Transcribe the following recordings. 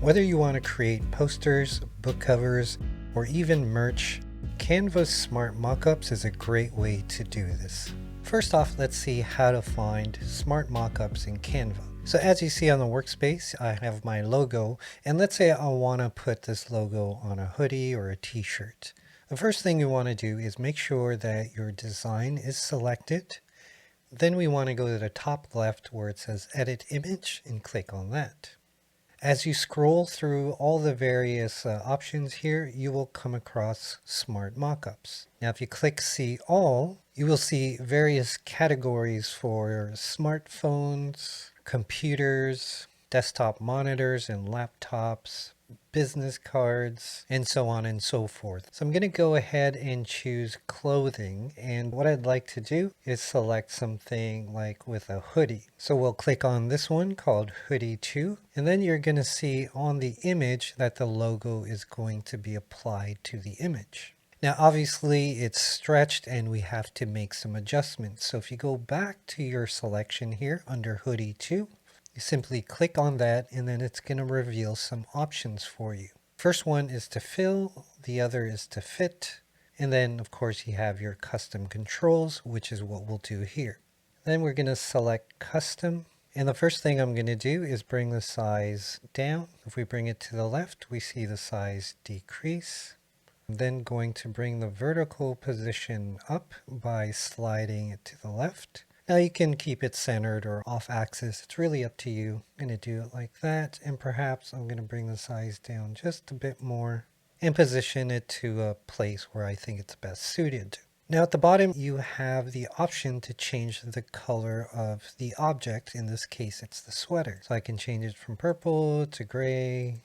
Whether you want to create posters, book covers, or even merch, Canva Smart Mockups is a great way to do this. First off, let's see how to find smart mockups in Canva. So as you see on the workspace, I have my logo, and let's say I want to put this logo on a hoodie or a t-shirt. The first thing you want to do is make sure that your design is selected. Then we want to go to the top left where it says Edit Image and click on that. As you scroll through all the various options here, you will come across Smart Mockups. Now if you click See All, you will see various categories for smartphones, computers, desktop monitors and laptops, business cards, and so on and so forth. So I'm going to go ahead and choose clothing, and what I'd like to do is select something like with a hoodie. So we'll click on this one called Hoodie 2, and then you're going to see on the image that the logo is going to be applied to the image. Now obviously it's stretched and we have to make some adjustments. So if you go back to your selection here under Hoodie 2, you simply click on that and then it's going to reveal some options for you. First one is to fill, the other is to fit, and then of course you have your custom controls, which is what we'll do here. Then we're going to select custom, and the first thing I'm going to do is bring the size down. If we bring it to the left, we see the size decrease. I'm then going to bring the vertical position up by sliding it to the left. Now you can keep it centered or off axis. It's really up to you. I'm going to do it like that, and perhaps I'm going to bring the size down just a bit more and position it to a place where I think it's best suited. Now at the bottom you have the option to change the color of the object. In this case it's the sweater. So I can change it from purple to gray,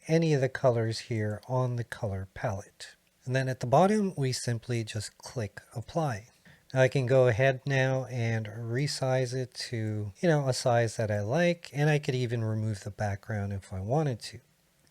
any of the colors here on the color palette. And then at the bottom we simply just click apply. I can go ahead now and resize it to, a size that I like, and I could even remove the background if I wanted to.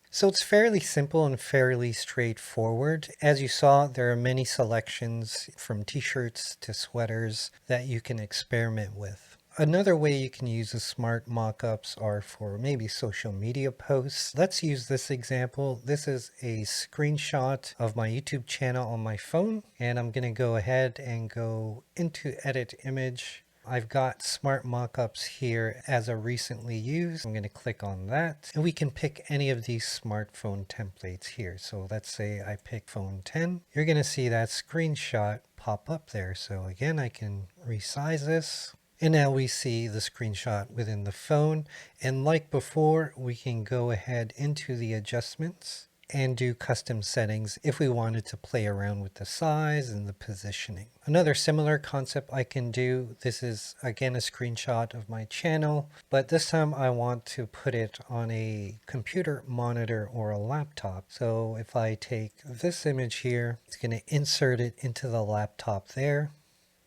So it's fairly simple and fairly straightforward. As you saw, there are many selections from t-shirts to sweaters that you can experiment with. Another way you can use the smart mockups are for maybe social media posts. Let's use this example. This is a screenshot of my YouTube channel on my phone, and I'm going to go ahead and go into Edit Image. I've got smart mockups here as a recently used. I'm going to click on that, and we can pick any of these smartphone templates here. So let's say I pick phone 10. You're going to see that screenshot pop up there. So again, I can resize this. And now we see the screenshot within the phone. And like before, we can go ahead into the adjustments and do custom settings if we wanted to play around with the size and the positioning. Another similar concept I can do, this is again a screenshot of my channel, but this time I want to put it on a computer monitor or a laptop. So if I take this image here, it's going to insert it into the laptop there,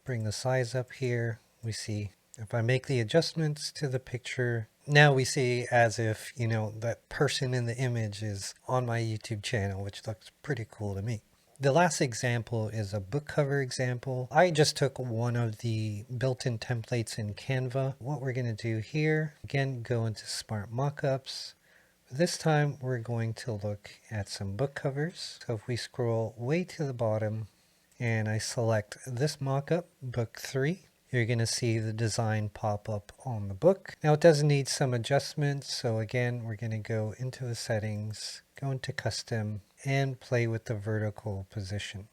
bring the size up here. We see if I make the adjustments to the picture, now we see as if, that person in the image is on my YouTube channel, which looks pretty cool to me. The last example is a book cover example. I just took one of the built-in templates in Canva. What we're going to do here, again, go into Smart Mockups. This time we're going to look at some book covers. So if we scroll way to the bottom and I select this mockup, book 3, you're going to see the design pop up on the book. Now it does need some adjustments. So again, we're going to go into the settings, go into custom, and play with the vertical position.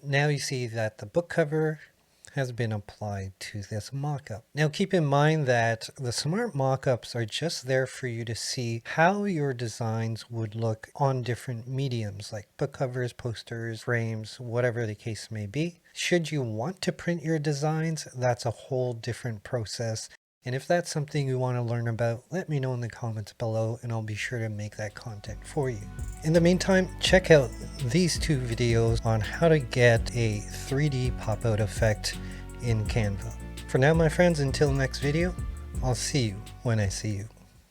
Now you see that the book cover has been applied to this mockup. Now keep in mind that the smart mockups are just there for you to see how your designs would look on different mediums like book covers, posters, frames, whatever the case may be. Should you want to print your designs, that's a whole different process. And if that's something you want to learn about, let me know in the comments below and I'll be sure to make that content for you. In the meantime, check out these two videos on how to get a 3D pop-out effect in Canva. For now, my friends, until next video, I'll see you when I see you.